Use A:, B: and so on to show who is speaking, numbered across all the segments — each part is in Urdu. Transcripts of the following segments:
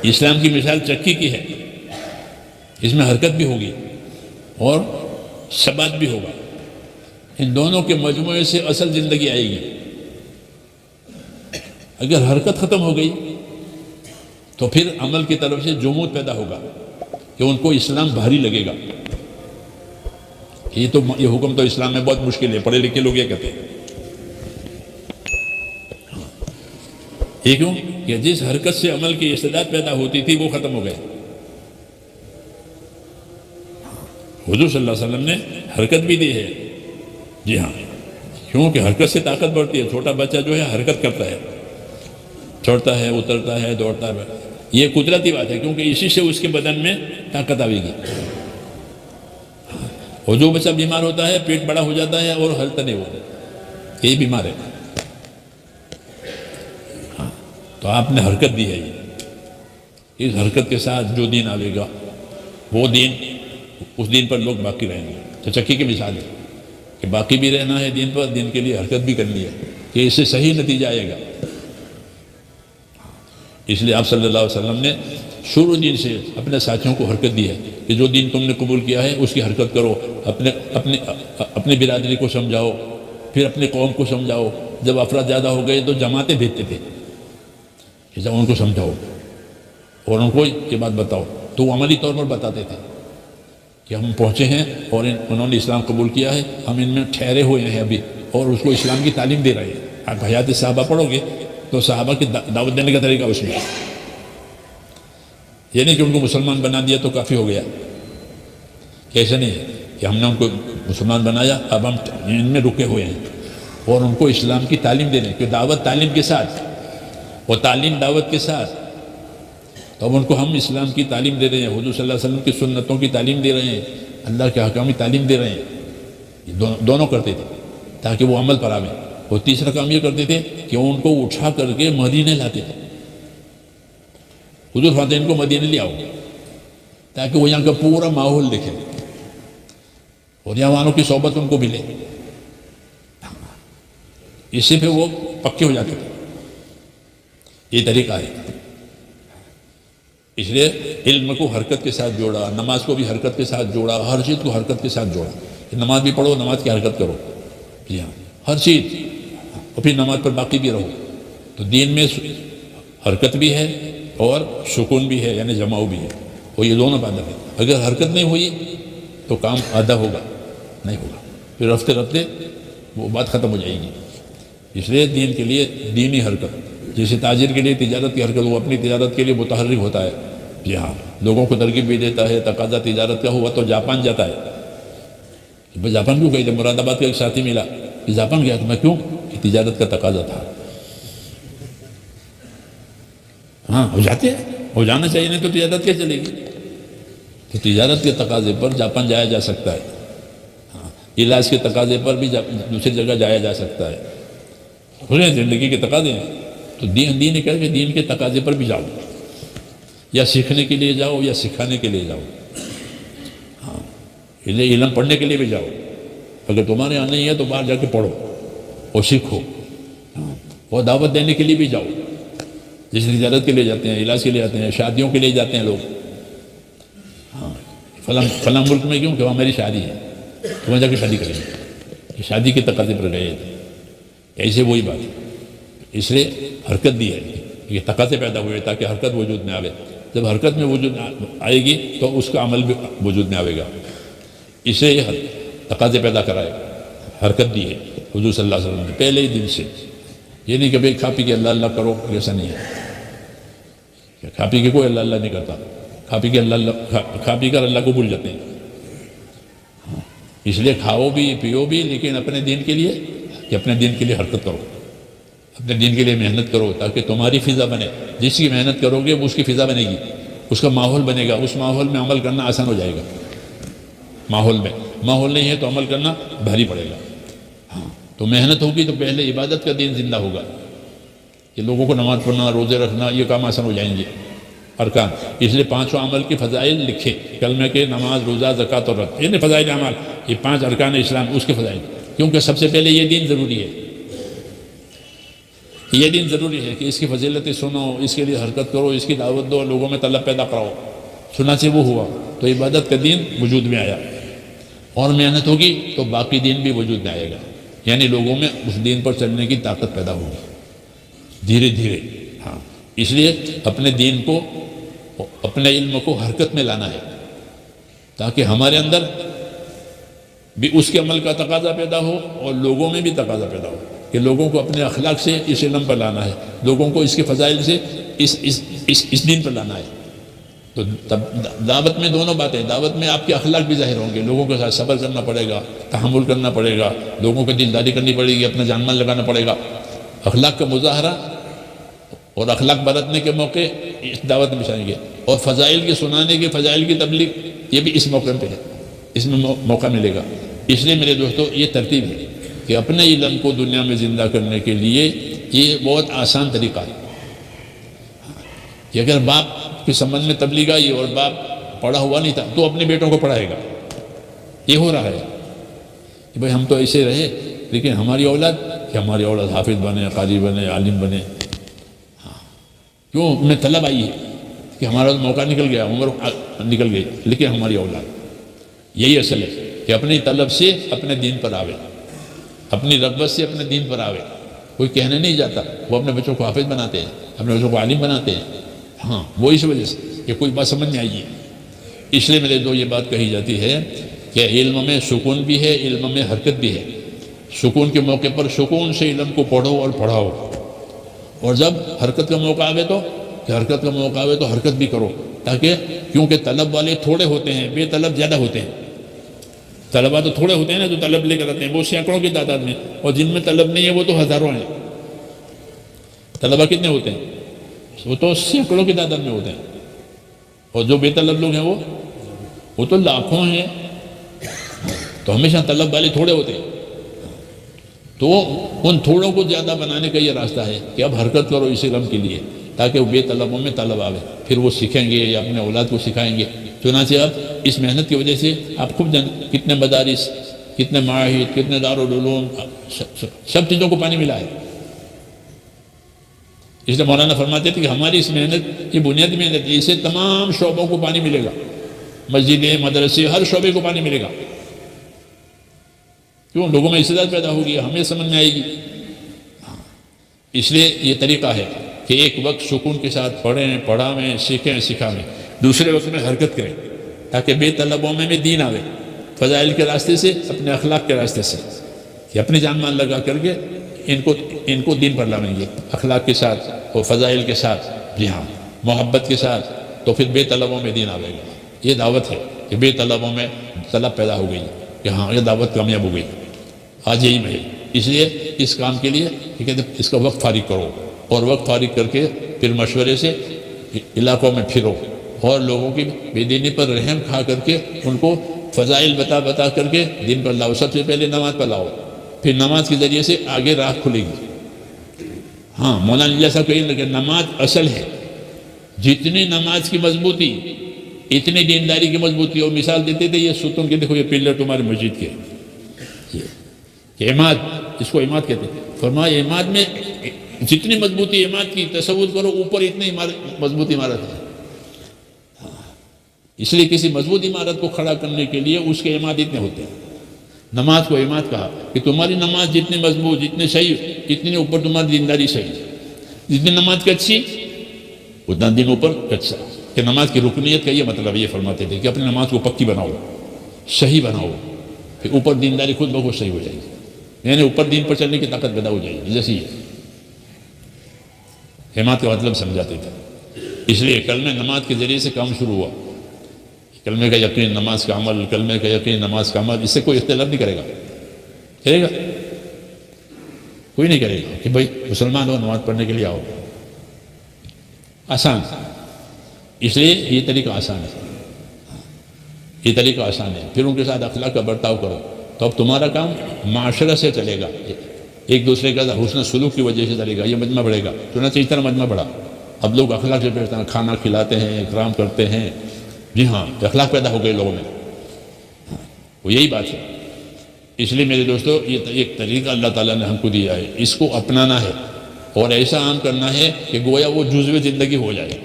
A: اسلام کی مثال چکی کی ہے، اس میں حرکت بھی ہوگی اور ثبات بھی ہوگا، ان دونوں کے مجموعے سے اصل زندگی آئے گی۔ اگر حرکت ختم ہو گئی تو پھر عمل کی طرف سے جمود پیدا ہوگا کہ ان کو اسلام بھاری لگے گا۔ یہ حکم تو اسلام میں بہت مشکل ہے، پڑھے لکھے لوگ یہ کہتے ہیں۔ یہ کیوں کہ جس حرکت سے عمل کی استعداد پیدا ہوتی تھی وہ ختم ہو گئے۔ حضور صلی اللہ علیہ وسلم نے حرکت بھی دی ہے، جی ہاں، کیونکہ حرکت سے طاقت بڑھتی ہے۔ چھوٹا بچہ جو ہے حرکت کرتا ہے، چڑھتا ہے، اترتا ہے، دوڑتا ہے، یہ قدرتی بات ہے، کیونکہ اسی سے اس کے بدن میں طاقت آئے گی۔ اور جو بچہ بیمار ہوتا ہے، پیٹ بڑا ہو جاتا ہے اور ہلتا نہیں ہوتا، یہی بیمار ہے۔ تو آپ نے حرکت دی ہے، یہ اس حرکت کے ساتھ جو دین آئے گا وہ دین، اس دین پر لوگ باقی رہیں گے۔ تو چکی کی مثال ہے کہ باقی بھی رہنا ہے دین پر، دین کے لیے حرکت بھی کرنی ہے کہ اس سے صحیح نتیجہ آئے گا۔ اس لیے آپ صلی اللہ علیہ وسلم نے شروع دین سے اپنے ساتھیوں کو حرکت دی ہے کہ جو دین تم نے قبول کیا ہے اس کی حرکت کرو، اپنے برادری کو سمجھاؤ، پھر اپنے قوم کو سمجھاؤ۔ جب افراد زیادہ ہو گئے تو جماعتیں بھیجتے تھے کہ جب ان کو سمجھاؤ اور ان کو یہ بات بتاؤ، تو وہ عملی طور پر بتاتے تھے کہ ہم پہنچے ہیں اور انہوں نے اسلام قبول کیا ہے، ہم ان میں ٹھہرے ہوئے ہیں ابھی، اور اس کو اسلام کی تعلیم دے رہے ہیں۔ آپ حیات صحابہ پڑھو گے تو صحابہ کی دعوت دینے کا طریقہ اس میں، یہ نہیں کہ ان کو مسلمان بنا دیا تو کافی ہو گیا، ایسا نہیں ہے کہ ہم نے ان کو مسلمان بنایا اب ہم ان میں رکے ہوئے ہیں، اور ان کو اسلام کی تعلیم دینے کہ دعوت تعلیم کے ساتھ اور تعلیم دعوت کے ساتھ، تو اب ان کو ہم اسلام کی تعلیم دے رہے ہیں، حضور صلی اللہ علیہ وسلم کی سنتوں کی تعلیم دے رہے ہیں، اللہ کے احکام کی تعلیم دے رہے ہیں۔ یہ دونوں کرتے تھے تاکہ وہ عمل پر آویں۔ اور تیسرا کام یہ کرتے تھے کہ ان کو اٹھا کر کے مدینے لاتے تھے۔ حضور فرماتے ہیں ان کو مدینے لے آؤ تاکہ وہ یہاں کا پورا ماحول دیکھیں اور یہاں والوں کی صحبت ان کو ملے، اس سے پھر وہ پکے ہو جاتے تھے۔ یہ طریقہ ہے۔ اس لیے علم کو حرکت کے ساتھ جوڑا، نماز کو بھی حرکت کے ساتھ جوڑا، ہر چیز کو حرکت کے ساتھ جوڑا کہ نماز بھی پڑھو، نماز کی حرکت کرو، جی ہاں، ہر چیز، اور پھر نماز پر باقی بھی رہو۔ تو دین میں حرکت بھی ہے اور سکون بھی ہے، یعنی جماؤ بھی ہے، اور یہ دونوں پیدا ہے۔ اگر حرکت نہیں ہوئی تو کام آدھا ہوگا، نہیں ہوگا، پھر رفتے رفتے وہ بات ختم ہو جائے گی۔ اس لیے دین کے لیے دینی حرکت، جیسے تاجر کے لیے تجارت کی حرکت، وہ اپنی تجارت کے لیے متحرک ہوتا ہے، جی ہاں، لوگوں کو ترغیب بھی دیتا ہے۔ تقاضا تجارت کا ہوا تو جاپان جاتا ہے۔ جاپان کیوں گئے؟ مراد آباد کا ایک ساتھی ملا کہ جاپان گیا، تو میں کیوں؟ کہ تجارت کا تقاضا تھا۔ ہاں، ہو جاتے ہیں، ہو جانا چاہیے، نہیں تو تجارت کیا چلے گی؟ تو تجارت کے تقاضے پر جاپان جایا جا سکتا ہے، ہاں، علاج کے تقاضے پر بھی دوسری جگہ جایا جا سکتا ہے۔ زندگی کے تقاضے ہیں تو دین کہہ کہ دین کے تقاضے پر بھی جاؤ، یا سیکھنے کے لیے جاؤ یا سکھانے کے لیے جاؤ، ہاں، علم پڑھنے کے لیے بھی جاؤ۔ اگر تمہارے یہاں نہیں ہے تو باہر جا کے پڑھو اور سیکھو، اور دعوت دینے کے لیے بھی جاؤ، جس تجارت کے لیے جاتے ہیں، علاج کے لیے جاتے ہیں، شادیوں کے لیے جاتے ہیں لوگ، ہاں، فلاں ملک میں کیوں کہ وہاں میری شادی ہے، تو وہاں جا کے شادی کریں گے، شادی کے تقاضے پر گئے تھے۔ ایسے وہی بات ہے، اس لیے حرکت دی ہے، یہ تقاضے پیدا ہوئے تاکہ حرکت وجود میں آئے۔ جب حرکت میں وجود آئے گی تو اس کا عمل بھی وجود میں آئے گا، اسے یہ تقاضے پیدا کرائے، حرکت دی ہے حضور صلی اللہ علیہ وسلم نے پہلے ہی دن سے۔ یہ نہیں کہ بھئی کھا پی کے اللہ اللہ کرو، ایسا نہیں ہے، کھا پی کے کوئی اللہ اللہ نہیں کرتا، کھا پی کر اللہ کو بھول جاتے ہیں۔ اس لیے کھاؤ بھی پیو بھی، لیکن اپنے دین کے لیے، کہ اپنے دین کے لیے حرکت کرو، اپنے دین کے لیے محنت کرو تاکہ تمہاری فضا بنے۔ جس کی محنت کرو گے وہ اس کی فضا بنے گی، اس کا ماحول بنے گا، اس ماحول میں عمل کرنا آسان ہو جائے گا۔ ماحول نہیں ہے تو عمل کرنا بھاری پڑے گا۔ ہاں، تو محنت ہوگی تو پہلے عبادت کا دین زندہ ہوگا، کہ لوگوں کو نماز پڑھنا، روزے رکھنا، یہ کام آسان ہو جائیں گے، ارکان۔ اس لیے 5 عمل کی فضائل لکھے، کلمہ کے، نماز، روزہ، زکوٰۃ اور حج، یہ فضائل اعمال، یہ 5 ارکان اسلام، اس کے فضائل، کیونکہ سب سے پہلے یہ دین ضروری ہے۔ یہ دین ضروری ہے کہ اس کی فضیلتیں سنو، اس کے لیے حرکت کرو، اس کی دعوت دو، لوگوں میں طلب پیدا کراؤ۔ چنانچہ وہ ہوا تو عبادت کا دین وجود میں آیا، اور محنت ہوگی تو باقی دین بھی وجود میں آئے گا، یعنی لوگوں میں اس دین پر چلنے کی طاقت پیدا ہوگی دھیرے دھیرے۔ ہاں، اس لیے اپنے دین کو، اپنے علم کو حرکت میں لانا ہے، تاکہ ہمارے اندر بھی اس کے عمل کا تقاضا پیدا ہو اور لوگوں میں بھی تقاضا پیدا ہو کہ لوگوں کو اپنے اخلاق سے اس علم پر لانا ہے، لوگوں کو اس کے فضائل سے اس دین پر لانا ہے۔ تو دعوت میں دونوں باتیں، دعوت میں آپ کے اخلاق بھی ظاہر ہوں گے، لوگوں کے ساتھ صبر کرنا پڑے گا، تحمل کرنا پڑے گا، لوگوں کی دلداری کرنی پڑے گی، اپنا جان مال لگانا پڑے گا۔ اخلاق کا مظاہرہ اور اخلاق برتنے کے موقع اس دعوت میں شامل ہے، اور فضائل کے سنانے کے، فضائل کی تبلیغ، یہ بھی اس موقع پہ ہے، اس میں موقع ملے گا۔ اس لیے میرے دوستو یہ ترتیب ہے کہ اپنے علم کو دنیا میں زندہ کرنے کے لیے یہ بہت آسان طریقہ ہے کہ اگر باپ کے سمجھ میں تبلیغ آئی اور باپ پڑھا ہوا نہیں تھا تو اپنے بیٹوں کو پڑھائے گا۔ یہ ہو رہا ہے کہ بھائی ہم تو ایسے رہے، لیکن ہماری اولاد حافظ بنے، قاری بنے، عالم بنے۔ ہاں، کیوں؟ انہیں طلب آئی ہے کہ ہمارا موقع نکل گیا، عمر نکل گئی، لیکن ہماری اولاد، یہی اصل ہے کہ اپنی طلب سے اپنے دین پر آوے، اپنی رغبت سے اپنے دین پر آوے۔ کوئی کہنے نہیں جاتا، وہ اپنے بچوں کو حافظ بناتے ہیں، اپنے بچوں کو عالم بناتے ہیں۔ ہاں، وہ اس وجہ سے کہ کوئی بات سمجھ میں آئی ہے۔ اس لیے میرے دو یہ بات کہی جاتی ہے کہ علم میں سکون بھی ہے، علم میں حرکت بھی ہے۔ سکون کے موقع پر سکون سے علم کو پڑھو اور پڑھاؤ، اور جب حرکت کا موقع آوے تو حرکت بھی کرو، تاکہ کیونکہ طلب والے تھوڑے ہوتے ہیں، بے طلب زیادہ ہوتے ہیں۔ طلبہ تو تھوڑے ہوتے ہیں نا جو طلب لے کر آتے ہیں، وہ سینکڑوں کی تعداد میں، اور جن میں طلب نہیں ہے وہ تو ہزاروں ہیں۔ طلبہ کتنے ہوتے ہیں؟ وہ تو سینکڑوں کی تعداد میں ہوتے ہیں، اور جو بے طلب لوگ ہیں وہ تو لاکھوں ہیں۔ تو ہمیشہ طلب والے تھوڑے ہوتے ہیں، تو ان تھوڑوں کو زیادہ بنانے کا یہ راستہ ہے کہ اب حرکت کرو اس علم کے لیے، تاکہ وہ بے طلبوں میں طلب آوے، پھر وہ سیکھیں گے یا اپنے اولاد کو سکھائیں گے۔ چنانچہ اب اس محنت کی وجہ سے آپ خوب کتنے مدارس، کتنے معاہد، کتنے دارالعلوم، سب چیزوں کو پانی ملا ہے۔ اس لیے مولانا فرماتے تھے کہ ہماری اس محنت، یہ بنیادی محنت ہے، اس سے تمام شعبوں کو پانی ملے گا، مسجدیں، مدرسے، ہر شعبے کو پانی ملے گا۔ کیوں؟ لوگوں میں استعداد پیدا ہوگی، ہمیں سمجھ میں آئے گی۔ اس لیے یہ طریقہ ہے کہ ایک وقت سکون کے ساتھ پڑھیں، پڑھاویں، سیکھیں، سکھاویں، دوسرے وقت میں حرکت کریں، تاکہ بے طلبوں میں بھی دین آوے، فضائل کے راستے سے، اپنے اخلاق کے راستے سے، کہ اپنی جان مان لگا کر کے ان کو دین پر لاویں گے، اخلاق کے ساتھ اور فضائل کے ساتھ، جی ہاں، محبت کے ساتھ، تو پھر بے طلبوں میں دین آوے گا۔ یہ دعوت ہے کہ بے طلبوں میں طلب پیدا ہو گئی کہ ہاں یہ دعوت کامیاب ہو گئی، آج یہی میں۔ اس لیے اس کام کے لیے کہتے ہیں اس کا وقت فارغ کرو، اور وقت فارغ کر کے پھر مشورے سے علاقوں میں پھرو، اور لوگوں کی بے دینی پر رحم کھا کر کے ان کو فضائل بتا کر کے دین پر لاؤ۔ سب سے پہلے نماز پر لاؤ، پھر نماز کے ذریعے سے آگے راہ کھلے گی۔ ہاں، مولانا جیسا کہیں کہ نماز اصل ہے، جتنی نماز کی مضبوطی اتنی دینداری کی مضبوطی۔ اور مثال دیتے تھے، یہ ستون کے دیکھو، یہ پلر تمہاری مسجد کے، یہ عماد، اس کو عماد کہتے ہیں۔ فرمایا عماد میں جتنی مضبوطی عماد کی، تصور کرو اوپر اتنی مضبوط عمارت ہے۔ اس لیے کسی مضبوط عمارت کو کھڑا کرنے کے لیے اس کے عماد اتنے ہوتے ہیں۔ نماز کو عماد کہا کہ تمہاری نماز جتنی مضبوط، جتنی صحیح، اتنی اوپر تمہاری دینداری صحیح، جتنی نماز کچی اتنا دن اوپر کچا۔ کہ نماز کی رکنیت کا یہ مطلب یہ فرماتے تھے کہ اپنی نماز کو پکی بناؤ، صحیح بناؤ، پھر اوپر دینداری خود بخود صحیح ہو جائے گی، یعنی اوپر دین پر چلنے کی طاقت پیدا ہو جائے گی۔ جیسے یہ حمایت کا مطلب سمجھاتے تھے۔ اس لیے کلمہ نماز کے ذریعے سے کام شروع ہوا۔ کلمے کا یقین، نماز کا عمل، کلمے کا یقین، نماز کا عمل، اس سے کوئی اختلاف نہیں کرے گا، کوئی نہیں کرے گا کہ بھائی مسلمان ہو، نماز پڑھنے کے لیے آؤ۔ آسان، اس لیے یہ طریقہ آسان ہے، یہ طریقہ آسان ہے۔ پھر ان کے ساتھ اخلاق کا برتاؤ کرو، تو اب تمہارا کام معاشرہ سے چلے گا، ایک دوسرے کا حسن سلوک کی وجہ سے چلے گا، یہ مجمع بڑھے گا۔ چنانچہ اس طرح مجمع بڑھا، اب لوگ اخلاق سے بیٹھتے ہیں، کھانا کھلاتے ہیں، اکرام کرتے ہیں، جی ہاں، اخلاق پیدا ہو گئے لوگوں میں، وہ یہی بات ہے۔ اس لیے میرے دوستو، یہ ایک طریقہ اللہ تعالیٰ نے ہم کو دیا ہے، اس کو اپنانا ہے، اور ایسا عام کرنا ہے کہ گویا وہ جزو زندگی ہو جائے.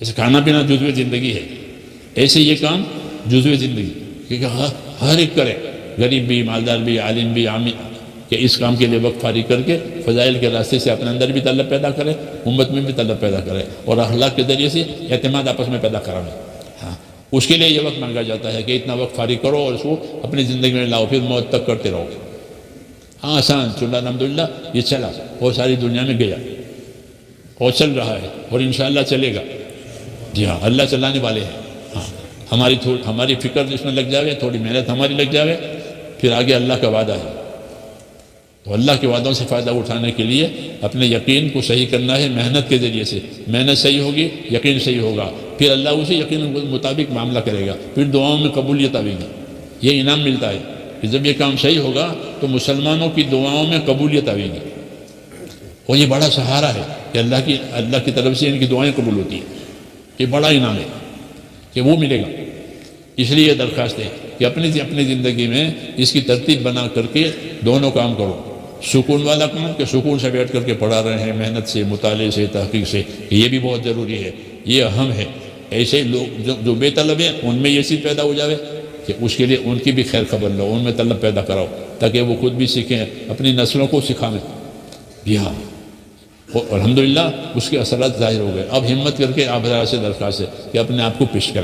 A: جیسے کھانا پینا جزو زندگی ہے، ایسے یہ کام جزو زندگی، کیونکہ ہر ایک کرے، غریب بھی، مالدار بھی، عالم بھی، عامی، کہ اس کام کے لیے وقت فارغ کر کے فضائل کے راستے سے اپنے اندر بھی طلب پیدا کرے، امت میں بھی طلب پیدا کرے، اور اخلاق کے ذریعے سے اعتماد آپس میں پیدا کرنا. ہاں، اس کے لیے یہ وقت مانگا جاتا ہے کہ اتنا وقت فارغ کرو اور اس کو اپنی زندگی میں لاؤ، پھر موت تک کرتے رہو. ہاں آسان چلا، الحمدللہ یہ چلا اور ساری دنیا میں گیا اور چل رہا ہے اور انشاءاللہ چلے گا. جی ہاں، اللہ چلانے والے ہیں. ہاں، ہماری فکر اس میں لگ جاوے، تھوڑی محنت ہماری لگ جاوے، پھر آگے اللہ کا وعدہ ہے. تو اللہ کے وعدوں سے فائدہ اٹھانے کے لیے اپنے یقین کو صحیح کرنا ہے محنت کے ذریعے سے. محنت صحیح ہوگی، یقین صحیح ہوگا، پھر اللہ اسی یقین کے مطابق معاملہ کرے گا، پھر دعاؤں میں قبولیت آئے گی. یہ انعام ملتا ہے کہ جب یہ کام صحیح ہوگا تو مسلمانوں کی دعاؤں میں قبولیت آئے گی. اور یہ بڑا سہارا ہے کہ اللہ کی طرف سے ان کی دعائیں قبول ہوتی ہیں. یہ بڑا انعام ہے کہ وہ ملے گا. اس لیے یہ درخواست ہے کہ اپنی زندگی میں اس کی ترتیب بنا کر کے دونوں کام کرو. سکون والا کام کہ سکون سے بیٹھ کر کے پڑھا رہے ہیں، محنت سے، مطالعے سے، تحقیق سے، یہ بھی بہت ضروری ہے، یہ اہم ہے. ایسے لوگ جو بے طلب ہیں ان میں یہ چیز پیدا ہو جاوے کہ اس کے لیے ان کی بھی خیر خبر لو، ان میں طلب پیدا کراؤ تاکہ وہ خود بھی سیکھیں، اپنی نسلوں کو سکھائیں. جی ہاں، الحمدللہ اس کے اثرات ظاہر ہو گئے. اب ہمت کر کے آپ حضرات سے درخواست ہے کہ اپنے آپ کو پیش کریں.